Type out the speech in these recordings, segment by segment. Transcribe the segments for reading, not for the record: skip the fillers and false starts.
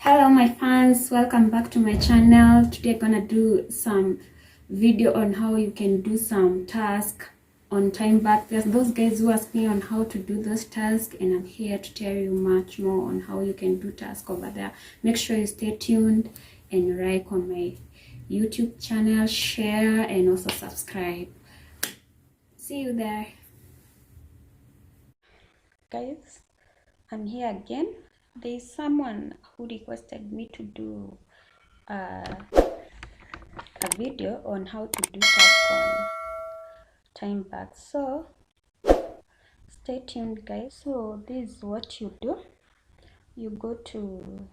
Hello my fans, welcome back to my channel. Today I'm gonna do some video on how you can do some task on Timebucks. There's those guys who ask me on how to do those tasks, and I'm here to tell you much more on how you can do tasks over there. Make sure you stay tuned and like on my YouTube channel, share, and also subscribe. See you there. Guys, I'm here again. There's someone who requested me to do a video on how to do task on Timebucks, so stay tuned guys. So this is what you do. You go to,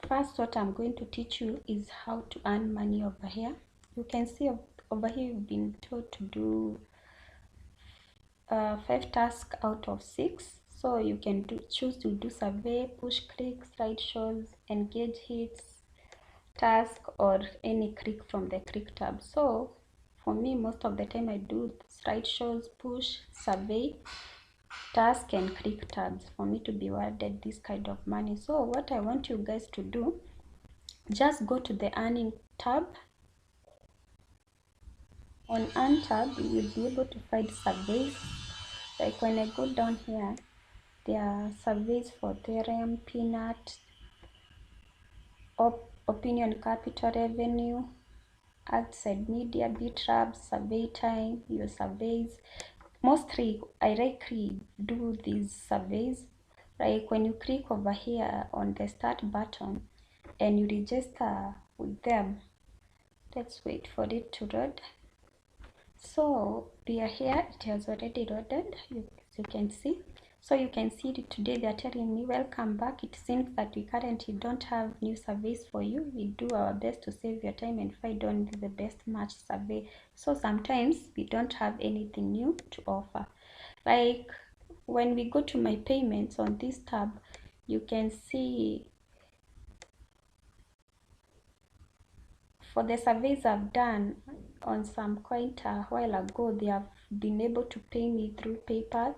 first what I'm going to teach you is how to earn money over here. You can see over here you've been told to do 5 tasks out of 6. So you can choose to do survey, push click, slideshows, engage hits, task, or any click from the click tab. So for me, most of the time I do slideshows, push, survey, task, and click tabs for me to be awarded this kind of money. So what I want you guys to do, just go to the earning tab. On earn tab, you'll be able to find surveys. Like when I go down here, there are surveys for Ethereum, Peanut, Opinion Capital Revenue, outside media, Bitrab, survey time, your surveys. Mostly I likely do these surveys. Like when you click over here on the start button and you register with them. Let's wait for it to load. So we are here, it has already loaded, as you can see. So you can see that today they are telling me welcome back. It seems that we currently don't have new surveys for you. We do our best to save your time and find only the best match survey. So sometimes we don't have anything new to offer. Like when we go to my payments on this tab, you can see for the surveys I've done on some coin a while ago, they have been able to pay me through PayPal,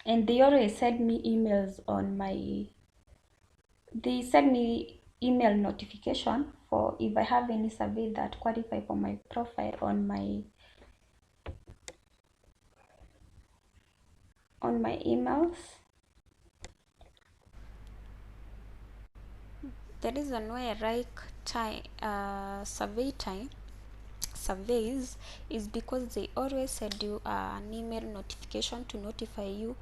and they always send me emails on my, they send me email notification for if I have any survey that qualify for my profile on my emails. The reason why I like surveys is because they always send you an email notification to notify you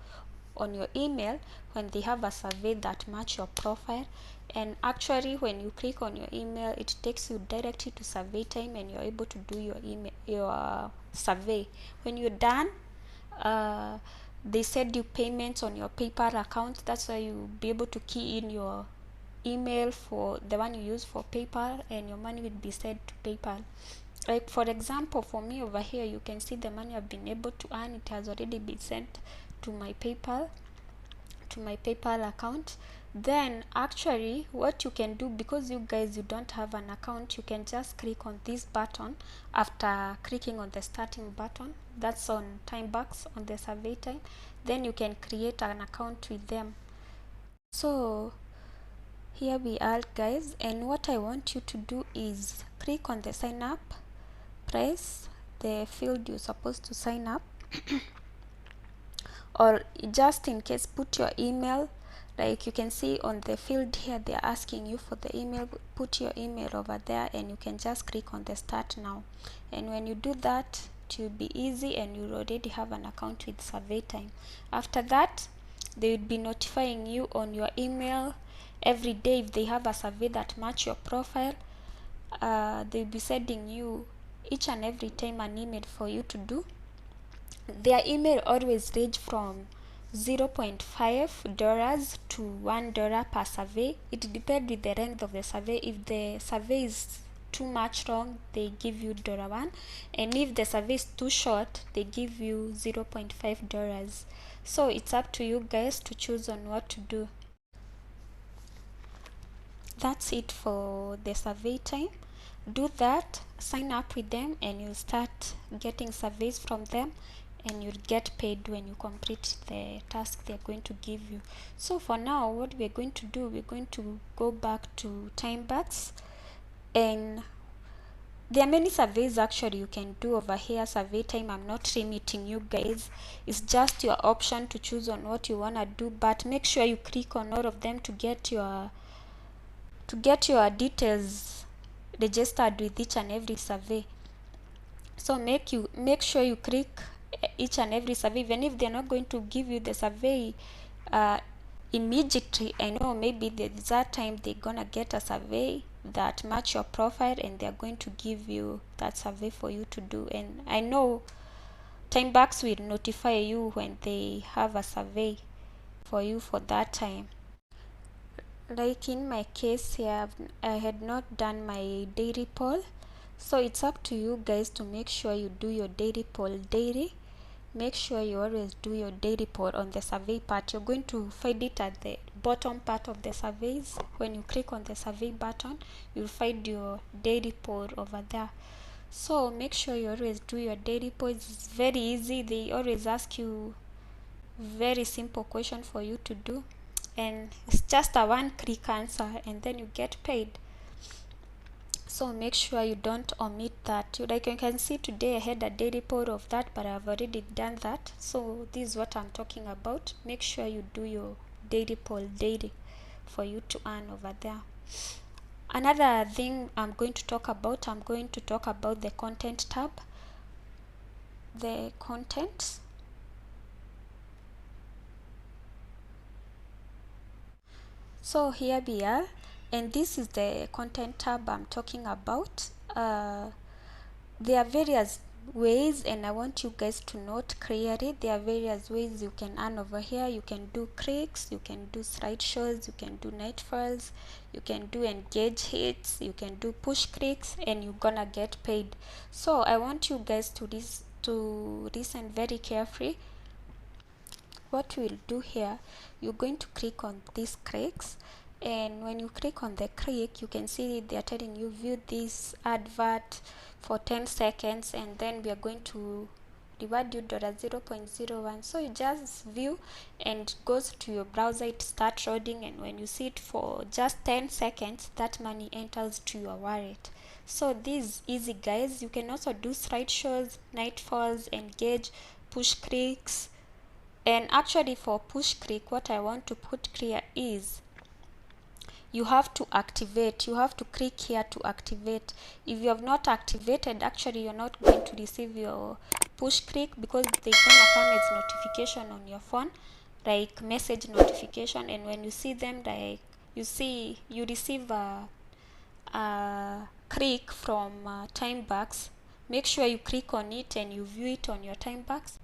on your email when they have a survey that match your profile. And actually when you click on your email, it takes you directly to survey time and you're able to do your survey. When you're done, they send you payments on your PayPal account. That's why you'll be able to key in your email for the one you use for PayPal, and your money will be sent to PayPal. Like for example, for me over here, you can see the money I've been able to earn. It has already been sent to my PayPal account. Then actually what you can do, because you guys, you don't have an account, you can just click on this button after clicking on the starting button. That's on Timebucks on the survey time. Then you can create an account with them. So here we are guys, and what I want you to do is click on the sign up, press the field you're supposed to sign up or just in case put your email. Like you can see on the field here, they're asking you for the email. Put your email over there and you can just click on the start now, and when you do that, it will be easy and you already have an account with survey time. After that, they will be notifying you on your email every day if they have a survey that match your profile. They'll be sending you each and every time an email for you to do. Their email always range from $0.5 to $1 per survey. It depends with the length of the survey. If the survey is too much long, they give you $1, and if the survey is too short, they give you $0.5. So it's up to you guys to choose on what to do. That's it for the survey time. Do that, sign up with them, and you'll start getting surveys from them, and you'll get paid when you complete the task they're going to give you. So for now, what we're going to do, we're going to go back to Timebucks, and there are many surveys actually you can do over here. Survey time, I'm not limiting you guys, it's just your option to choose on what you want to do, but make sure you click on all of them to get your details registered with each and every survey. So make sure you click each and every survey, even if they're not going to give you the survey immediately. I know maybe there's that time they're gonna get a survey that match your profile, and they're going to give you that survey for you to do. And I know Timebucks will notify you when they have a survey for you for that time. Like in my case here, I had not done my daily poll, so it's up to you guys to make sure you do your daily poll daily. Make sure you always do your daily poll on the survey part. You're going to find it at the bottom part of the surveys. When you click on the survey button, you'll find your daily poll over there. So make sure you always do your daily poll. It's very easy. They always ask you very simple question for you to do, and it's just a one-click answer, and then you get paid. So make sure you don't omit that. Like you can see today I had a daily poll of that, but I've already done that. So this is what I'm talking about. Make sure you do your daily poll daily for you to earn over there. Another thing I'm going to talk about the content tab. The content. So here we are, and this is the content tab I'm talking about. There are various ways, and I want you guys to note clearly, there are various ways you can earn over here. You can do clicks, you can do slideshows, you can do nightfalls, you can do engage hits, you can do push clicks, and you're gonna get paid. So I want you guys to listen very carefully. What we'll do here, you're going to click on these clicks, and when you click on the click, you can see they're telling you view this advert for 10 seconds, and then we are going to reward you $0.01. So you just view, and it goes to your browser, it starts loading, and when you see it for just 10 seconds, that money enters to your wallet. So this is easy, guys. You can also do slideshows, nightfalls, engage, push clicks. And actually for push click, what I want to put clear is you have to activate. You have to click here to activate. If you have not activated, actually you're not going to receive your push click, because they're gonna come as notification on your phone, like message notification. And when you see them, like you receive a click from Timebucks, make sure you click on it and you view it on your Timebucks.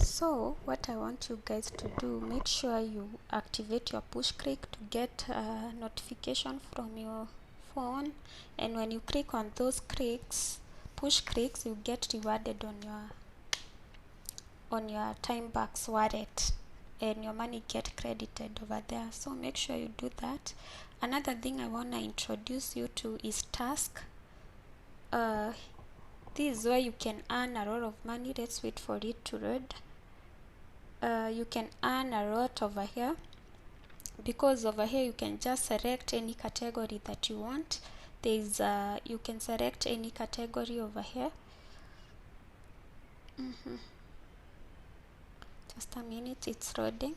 So what I want you guys to do, make sure you activate your push click to get a notification from your phone, and when you click on those push clicks, you get rewarded on your Timebucks wallet, and your money get credited over there. So make sure you do that. Another thing I want to introduce you to is task. This is where you can earn a lot of money. Let's wait for it to load. You can earn a lot over here, because over here you can just select any category that you want. There's you can select any category over here. Just a minute, it's loading.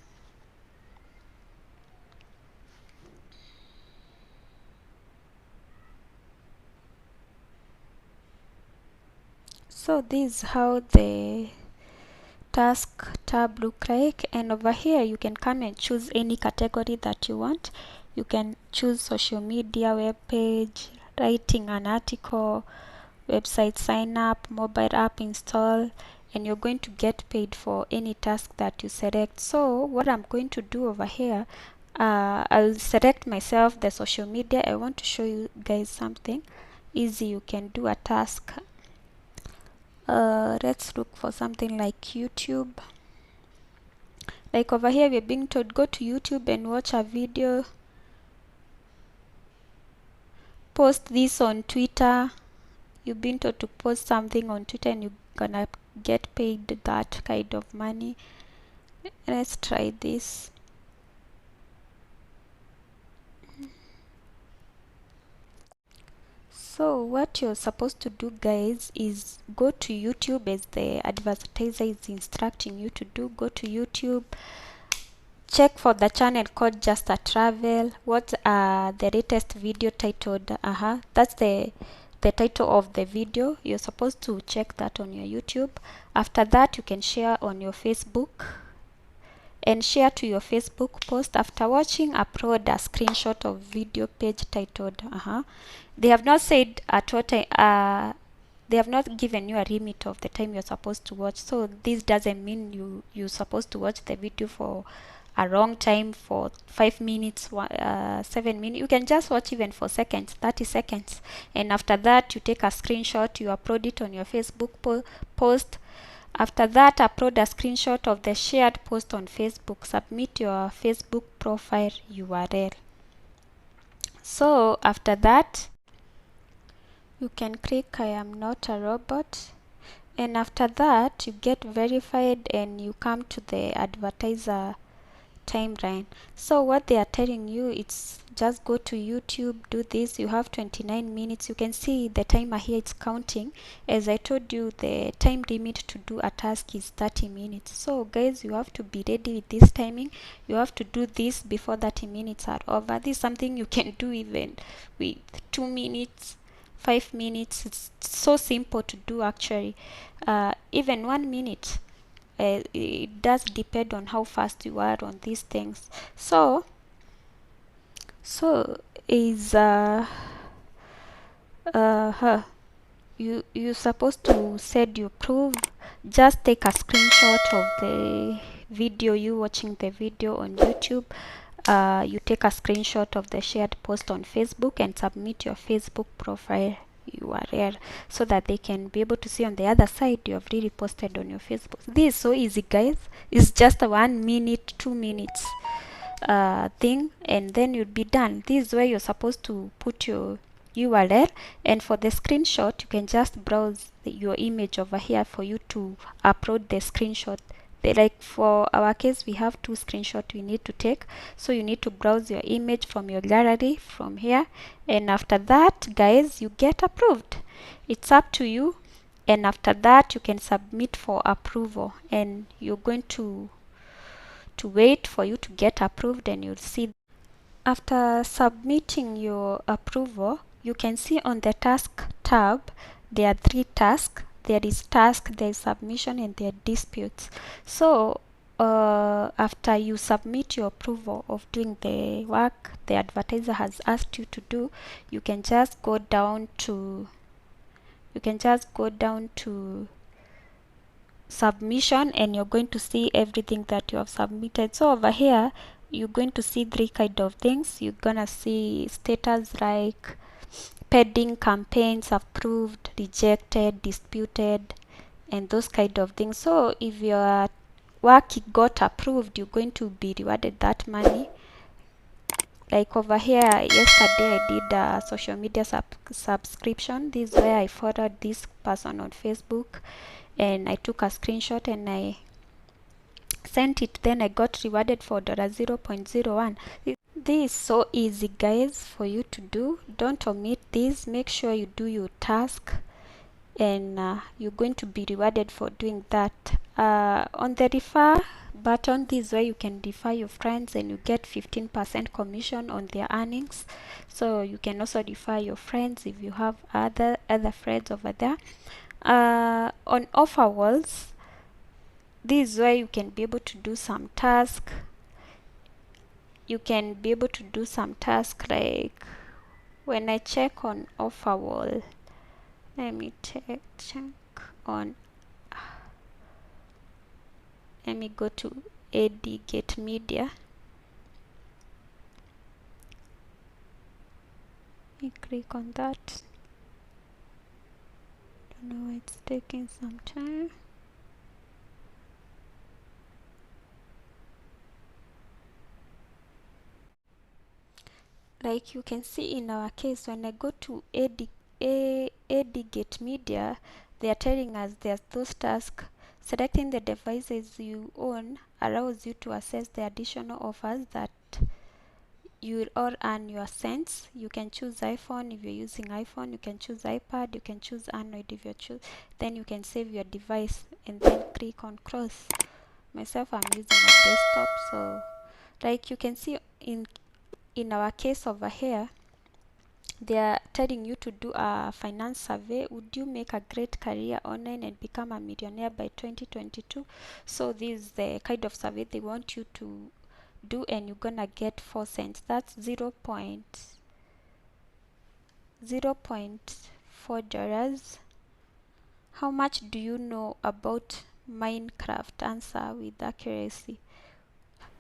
So this is how the task tab look like, and over here you can come and choose any category that you want. You can choose social media, web page, writing an article, website sign up, mobile app install, and you're going to get paid for any task that you select. So what I'm going to do over here, I'll select myself the social media. I want to show you guys something easy you can do a task. Let's look for something like YouTube. Like over here we're being told go to YouTube and watch a video, post this on Twitter. You've been told to post something on Twitter, and you're gonna get paid that kind of money. Let's try this. So what you're supposed to do, guys, is go to YouTube as the advertiser is instructing you to do. Go to YouTube, check for the channel called Just a Travel. What the latest video titled that's the title of the video. You're supposed to check that on your YouTube. After that, you can share on your Facebook and share to your Facebook post. After watching, upload a screenshot of video page titled they have not said at what time, they have not given you a limit of the time you're supposed to watch. So this doesn't mean you're supposed to watch the video for a long time, for 5 minutes, 7 minutes. You can just watch even for seconds, 30 seconds, and after that you take a screenshot, you upload it on your Facebook post. After that, upload a screenshot of the shared post on Facebook. Submit your Facebook profile URL. So after that, you can click I am not a robot, and after that you get verified and you come to the advertiser timeline. So what they are telling you, it's just go to YouTube, do this. You have 29 minutes. You can see the timer here, it's counting. As I told you, the time limit to do a task is 30 minutes. So guys, you have to be ready with this timing. You have to do this before 30 minutes are over. This is something you can do even with 2 minutes, 5 minutes. It's so simple to do actually. Even 1 minute. It does depend on how fast you are on these things. So is you supposed to said you prove. Just take a screenshot of the video, you watching the video on YouTube. You take a screenshot of the shared post on Facebook and submit your Facebook profile URL so that they can be able to see on the other side you have really posted on your Facebook. This is so easy, guys. It's just a 1 minute, 2 minutes thing, and then you'll be done. This is where you're supposed to put your URL, and for the screenshot you can just browse your image over here for you to upload the screenshot. Like for our case, we have 2 screenshots we need to take, so you need to browse your image from your gallery from here, and after that, guys, you get approved. It's up to you, and after that you can submit for approval, and you're going to wait for you to get approved, and you'll see. After submitting your approval, you can see on the task tab there are 3 tasks. There is task, there is submission, and there are disputes. So after you submit your approval of doing the work the advertiser has asked you to do, you can just go down to submission, and you're going to see everything that you have submitted. So over here you're going to see 3 kind of things. You're gonna see status like pending, campaigns, approved, rejected, disputed, and those kind of things. So if your work got approved, you're going to be rewarded that money. Like over here, yesterday I did a social media subscription. This is where I followed this person on Facebook, and I took a screenshot and I sent it. Then I got rewarded for $0.01. This is so easy, guys, for you to do. Don't omit this. Make sure you do your task, and you're going to be rewarded for doing that. On the refer button, this is where you can refer your friends, and you get 15% commission on their earnings. So you can also refer your friends if you have other friends over there. On offer walls, this is where you can be able to do some task. You can be able to do some task like when I check on offer wall. Let me check on. Let me go to AD Get Media. Let me click on that. Don't know, it's taking some time. Like you can see in our case, when I go to AD Get Media, they are telling us there's those tasks. Selecting the devices you own allows you to access the additional offers that you will all earn your cents. You can choose iPhone if you're using iPhone, you can choose iPad, you can choose Android if you choose. Then you can save your device and then click on cross. Myself, I'm using a desktop, so like you can see in our case over here, they are telling you to do a finance survey. Would you make a great career online and become a millionaire by 2022? So this is the kind of survey they want you to do, and you're gonna get 4 cents. That's 0.04 dollars. How much do you know about Minecraft? Answer with accuracy.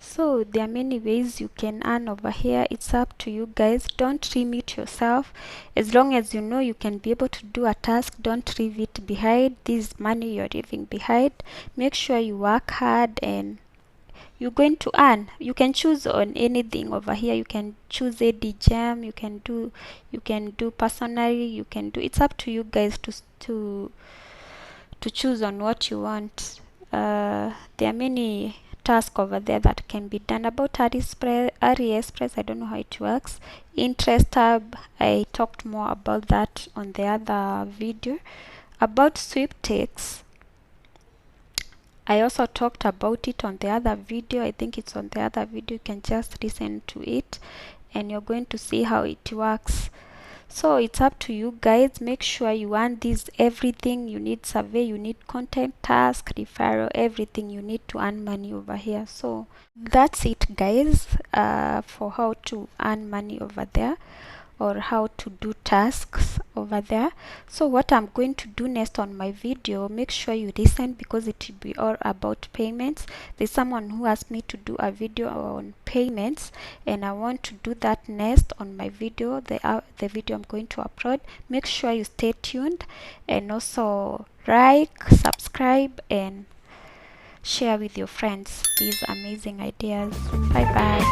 So there are many ways you can earn over here. It's up to you guys. Don't limit yourself. As long as you know you can be able to do a task, don't leave it behind. This money you're leaving behind. Make sure you work hard and you're going to earn. You can choose on anything over here. You can choose AD Jam, you can do personally, you can do, it's up to you guys to choose on what you want. There are many tasks over there that can be done. About AliExpress, I don't know how it works. Interest tab, I talked more about that on the other video. About sweepstakes, I also talked about it on the other video. I think it's on the other video. You can just listen to it and you're going to see how it works. So it's up to you guys. Make sure you want this, everything you need: survey, you need content, task, referral, everything you need to earn money over here. So that's it guys, for how to earn money over there, or how to do tasks over there. So what I'm going to do next on my video, make sure you listen because it will be all about payments. There's someone who asked me to do a video on payments, and I want to do that next on my video, the video I'm going to upload. Make sure you stay tuned, and also like, subscribe, and share with your friends these amazing ideas. Bye bye.